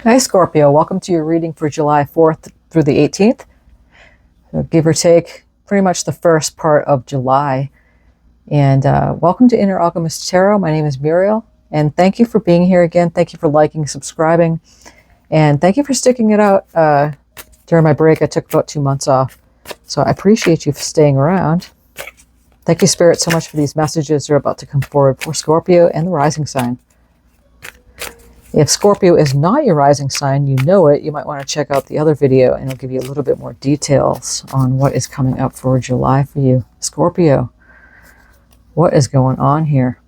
Hi Scorpio, welcome to your reading for July 4th through the 18th. Give or take pretty much the first part of July. And welcome to Inner Alchemist Tarot. My name is Muriel, and thank you for being here again. Thank you for liking, subscribing, and thank you for sticking it out during my break. I took about 2 months off, so I appreciate you for staying around. Thank you, Spirit, so much for these messages that are about to come forward for Scorpio and the rising sign. If Scorpio is not your rising sign, you know it, you might want to check out the other video and it'll give you a little bit more details on what is coming up for July for you. Scorpio, what is going on here?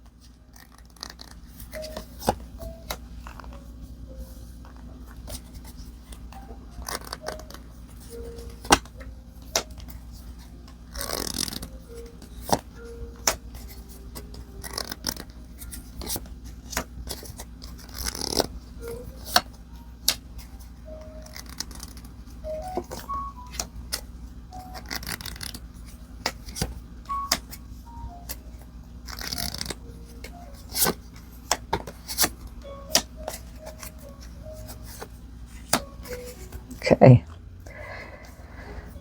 Okay,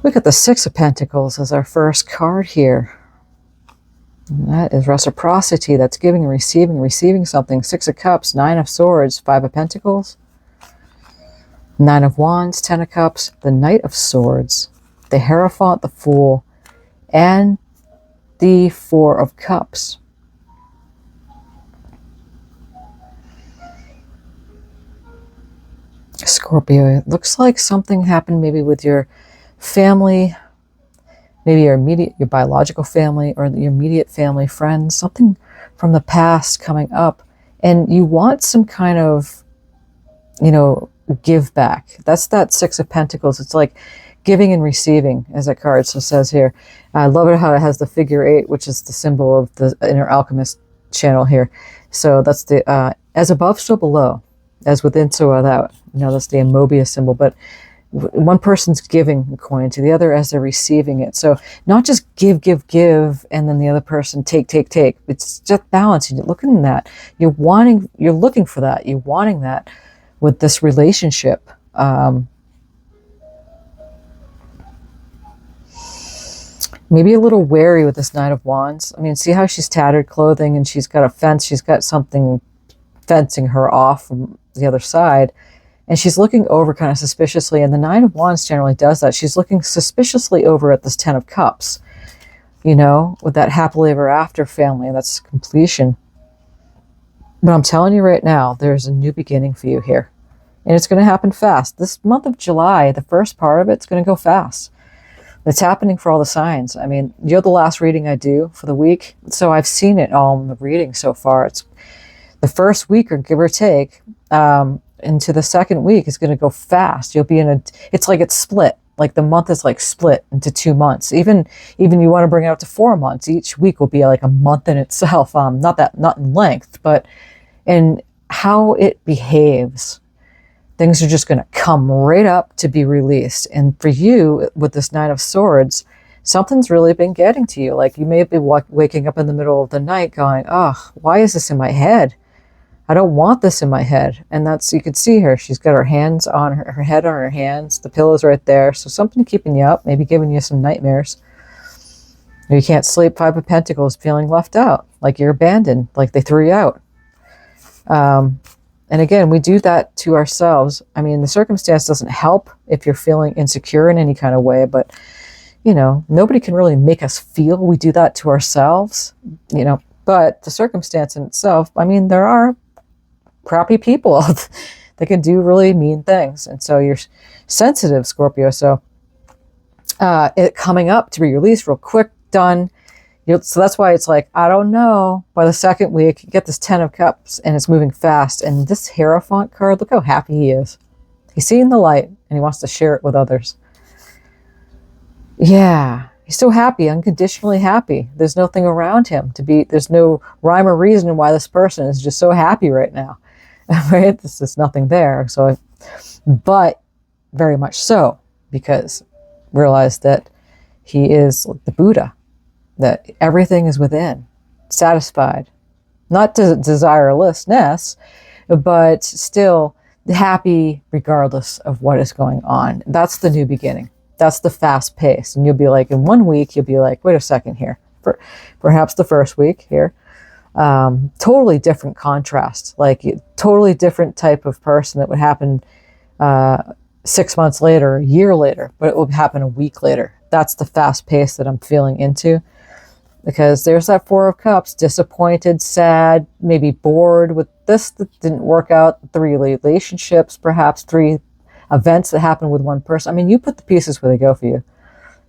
look at the Six of Pentacles as our first card here. And that is reciprocity. That's giving and receiving something. Six of Cups, Nine of Swords, Five of Pentacles, Nine of Wands, Ten of Cups, the Knight of Swords, the Hierophant, the Fool, and the Four of Cups. Scorpio, it looks like something happened maybe with your family, maybe your biological family or your immediate family, friends, something from the past coming up, and you want some kind of, give back. That's that Six of Pentacles. It's like giving and receiving, as that card says here. I love it how it has the figure 8, which is the symbol of the Inner Alchemist channel here. So that's the as above, so below. As within, so without. That's the Mobius symbol. But one person's giving a coin to the other as they're receiving it. So not just give, and then the other person take. It's just balancing. You're looking at that. You're looking for that. You're wanting that with this relationship. Maybe a little wary with this Nine of Wands. I mean, see how she's tattered clothing and she's got a fence. She's got something fencing her off from the other side, and she's looking over kind of suspiciously, and the Nine of Wands generally does that. She's looking suspiciously over at this Ten of Cups, with that happily ever after family. That's completion. But I'm telling you right now, there's a new beginning for you here, and it's going to happen fast. This month of July, the first part of it's going to go fast. It's happening for all the signs. I mean, you're the last reading I do for the week, so I've seen it all in the reading so far. It's the first week, or give or take, into the second week is going to go fast. You'll be it's like it's split. Like the month is like split into 2 months. Even you want to bring it up to 4 months. Each week will be like a month in itself. Not in length, but in how it behaves. Things are just going to come right up to be released. And for you, with this Nine of Swords, something's really been getting to you. Like you may be waking up in the middle of the night going, oh, why is this in my head? I don't want this in my head. And you can see her. She's got her hands on her head on her hands. The pillow's right there. So something keeping you up, maybe giving you some nightmares. Or you can't sleep. Five of Pentacles, feeling left out, like you're abandoned, like they threw you out. And again, we do that to ourselves. I mean, the circumstance doesn't help if you're feeling insecure in any kind of way, but nobody can really make us feel. We do that to ourselves, but the circumstance in itself, I mean, there are crappy people that can do really mean things. And so you're sensitive, Scorpio. So it coming up to be released real quick, done. So that's why it's like, I don't know. By the second week, you get this Ten of Cups and it's moving fast. And this Hierophant card, look how happy he is. He's seeing the light and he wants to share it with others. Yeah. He's so happy, unconditionally happy. There's nothing around him there's no rhyme or reason why this person is just so happy right now. Right? There's nothing there. But very much so, because realize that he is the Buddha, that everything is within, satisfied, not desirelessness, but still happy regardless of what is going on. That's the new beginning. That's the fast pace. And you'll be like, in 1 week, you'll be like, wait a second here. Perhaps the first week here. Totally different contrast, like totally different type of person that would happen 6 months later, a year later, but it will happen a week later. That's the fast pace that I'm feeling into, because there's that Four of Cups, disappointed, sad, maybe bored with this that didn't work out, 3 relationships, perhaps 3 events that happened with one person. I mean, you put the pieces where they go for you.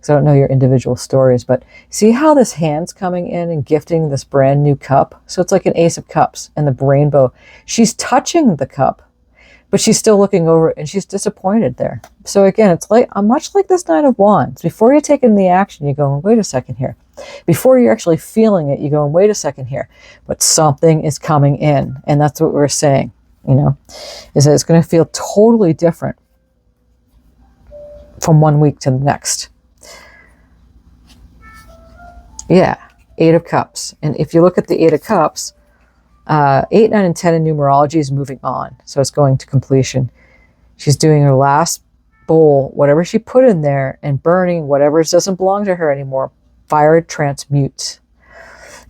I don't know your individual stories, but see how this hand's coming in and gifting this brand new cup? So it's like an Ace of Cups and the rainbow. She's touching the cup, but she's still looking over it and she's disappointed there. So again, it's like much like this Nine of Wands. Before you take in the action, you go, wait a second here. Before you're actually feeling it, you go, wait a second here. But something is coming in, and that's what we're saying, is that it's going to feel totally different from 1 week to the next. Yeah, 8 of Cups. And if you look at the 8 of Cups, 8, 9, and 10 in numerology is moving on. So it's going to completion. She's doing her last bowl, whatever she put in there, and burning whatever doesn't belong to her anymore. Fire transmutes.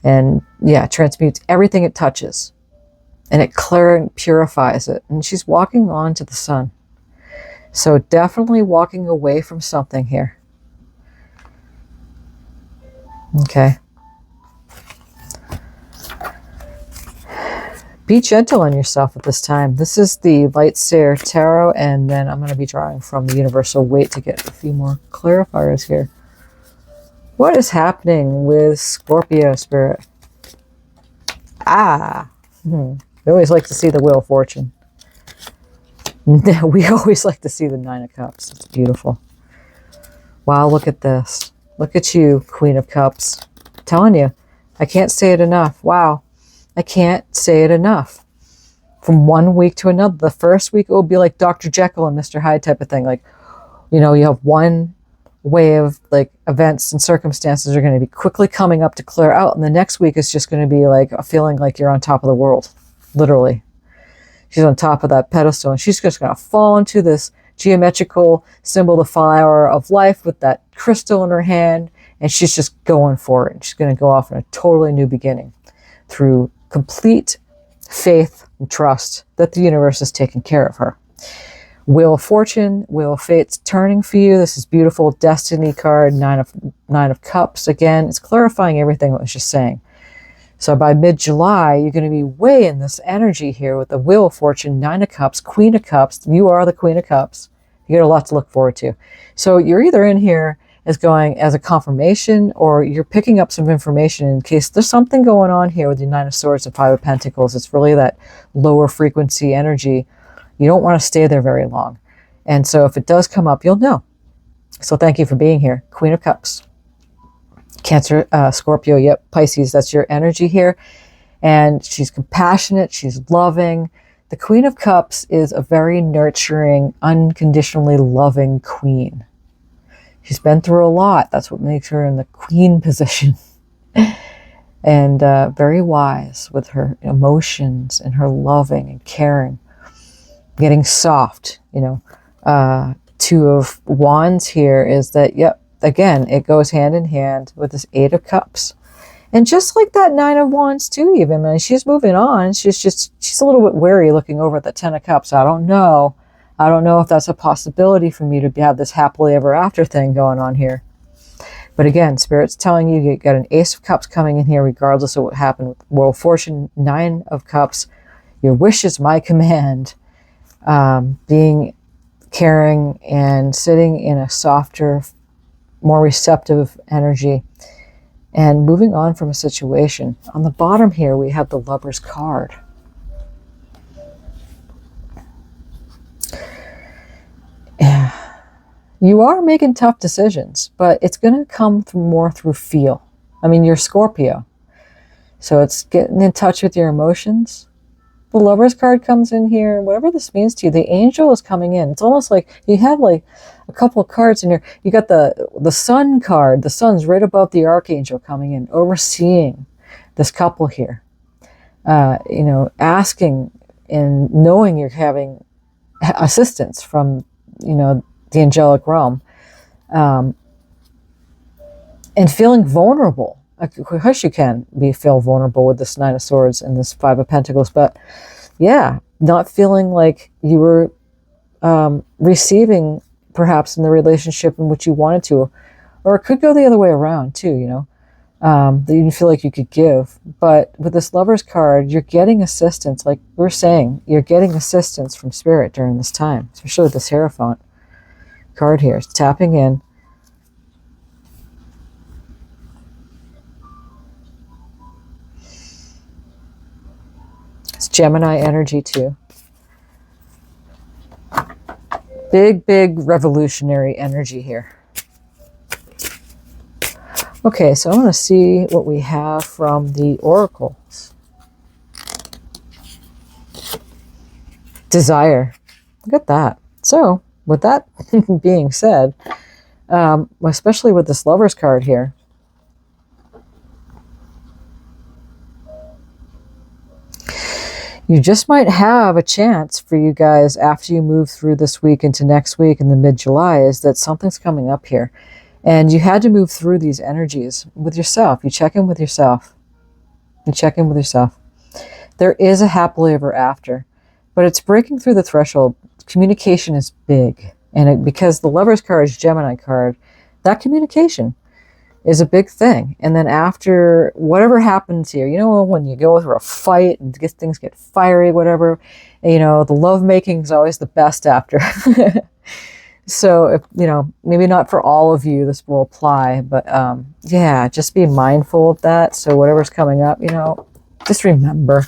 And yeah, transmutes everything it touches. And it purifies it. And she's walking on to the sun. So definitely walking away from something here. Okay. Be gentle on yourself at this time. This is the Light Seer Tarot, and then I'm going to be drawing from the Universal Weight to get a few more clarifiers here. What is happening with Scorpio Spirit? We always like to see the Wheel of Fortune. We always like to see the Nine of Cups. It's beautiful. Wow, look at this. Look at you, Queen of Cups. I'm telling you, I can't say it enough. Wow. I can't say it enough. From 1 week to another. The first week, it will be like Dr. Jekyll and Mr. Hyde type of thing. Like, you have one way of like events and circumstances are going to be quickly coming up to clear out. And the next week is just going to be like a feeling like you're on top of the world. Literally. She's on top of that pedestal, and she's just going to fall into this geometrical symbol, the flower of life, with that crystal in her hand, and she's just going for it. And she's going to go off in a totally new beginning through complete faith and trust that the universe is taking care of her. Wheel of Fortune, Wheel of Fate's turning for you. This is beautiful. Destiny card, Nine of Cups. Again, it's clarifying everything I was just saying. So by mid-July, you're going to be way in this energy here with the Wheel of Fortune, Nine of Cups, Queen of Cups. You are the Queen of Cups. You got a lot to look forward to. So you're either in here as going as a confirmation, or you're picking up some information in case there's something going on here with the Nine of Swords and Five of Pentacles. It's really that lower frequency energy. You don't want to stay there very long. And so if it does come up, you'll know. So thank you for being here. Queen of Cups. Cancer, Scorpio, yep, Pisces, that's your energy here. And she's compassionate, she's loving. The Queen of Cups is a very nurturing, unconditionally loving queen. She's been through a lot. That's what makes her in the queen position. And very wise with her emotions and her loving and caring. Getting soft, Two of Wands here is that, yep, again, it goes hand in hand with this Eight of Cups. And just like that Nine of Wands too, even, and she's moving on. She's a little bit wary looking over at the Ten of Cups. I don't know if that's a possibility for me to have this happily ever after thing going on here. But again, Spirit's telling you, you got an Ace of Cups coming in here regardless of what happened with Wheel of Fortune, Nine of Cups. Your wish is my command. Being caring and sitting in a softer, more receptive energy and moving on from a situation. On the bottom here, we have the Lover's card. Yeah. You are making tough decisions, but it's going to come more through feel. I mean, you're Scorpio. So it's getting in touch with your emotions. The Lover's card comes in here. Whatever this means to you, the angel is coming in. It's almost like you have like a couple of cards in here. You got the Sun card. The Sun's right above the Archangel coming in, overseeing this couple here. Asking and knowing you're having assistance from, the angelic realm, and feeling vulnerable. Of course you can feel vulnerable with this Nine of Swords and this Five of Pentacles, but yeah, not feeling like you were receiving perhaps in the relationship in which you wanted to, or it could go the other way around too, that you didn't feel like you could give. But with this Lover's card, you're getting assistance. Like we're saying, you're getting assistance from Spirit during this time, especially with this Hierophant card here. It's tapping in. It's Gemini energy too. Big revolutionary energy here. Okay, so I want to see what we have from the oracles. Desire. Look at that. So, with that being said, especially with this Lover's card here, you just might have a chance for you guys after you move through this week into next week in the mid-July, is that something's coming up here. And you had to move through these energies with yourself. You check in with yourself. You check in with yourself. There is a happily ever after, but it's breaking through the threshold. Communication is big. And because the Lover's card is Gemini card, that communication is a big thing. And then after whatever happens here, when you go through a fight and things get fiery, whatever, the lovemaking is always the best after. So, if, maybe not for all of you, this will apply, but yeah, just be mindful of that. So whatever's coming up, just remember,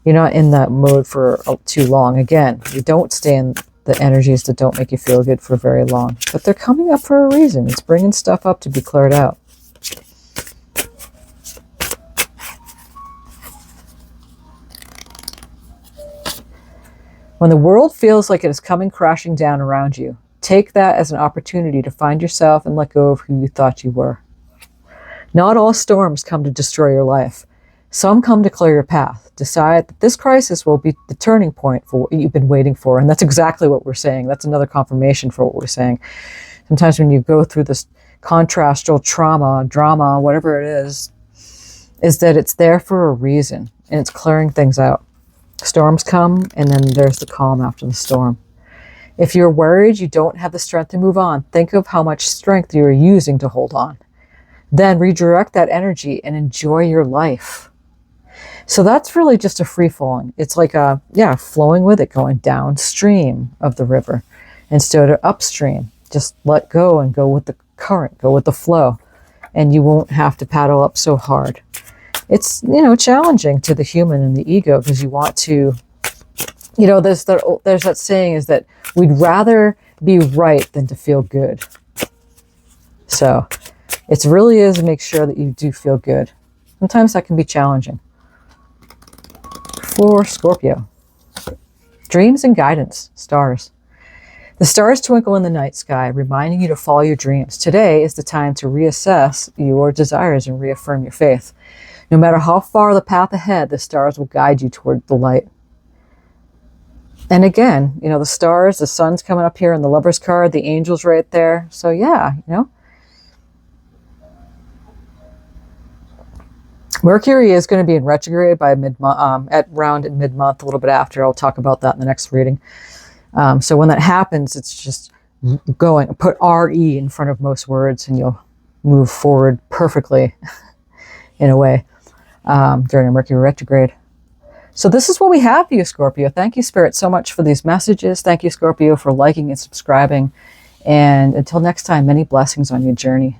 you're not in that mode for too long. Again, you don't stay in the energies that don't make you feel good for very long, but they're coming up for a reason. It's bringing stuff up to be cleared out. When the world feels like it is coming crashing down around you, take that as an opportunity to find yourself and let go of who you thought you were. Not all storms come to destroy your life. Some come to clear your path. Decide that this crisis will be the turning point for what you've been waiting for. And that's exactly what we're saying. That's another confirmation for what we're saying. Sometimes when you go through this contrastal trauma, drama, whatever it is that it's there for a reason. And it's clearing things out. Storms come, and then there's the calm after the storm. If you're worried you don't have the strength to move on, think of how much strength you are using to hold on. Then redirect that energy and enjoy your life. So that's really just a free falling. It's like flowing with it, going downstream of the river instead of upstream. Just let go and go with the current, go with the flow, and you won't have to paddle up so hard. It's, challenging to the human and the ego because you want to, there's that saying is that we'd rather be right than to feel good. So it really is make sure that you do feel good. Sometimes that can be challenging. For Scorpio, dreams and guidance, stars. The stars twinkle in the night sky, reminding you to follow your dreams. Today is the time to reassess your desires and reaffirm your faith. No matter how far the path ahead, the stars will guide you toward the light. And again, the stars, the sun's coming up here in the Lover's card, the angel's right there. So yeah, Mercury is going to be in retrograde by around mid-month, a little bit after. I'll talk about that in the next reading. So when that happens, it's just put RE in front of most words and you'll move forward perfectly in a way during a Mercury retrograde. So this is what we have for you, Scorpio. Thank you, Spirit, so much for these messages. Thank you, Scorpio, for liking and subscribing. And until next time, many blessings on your journey.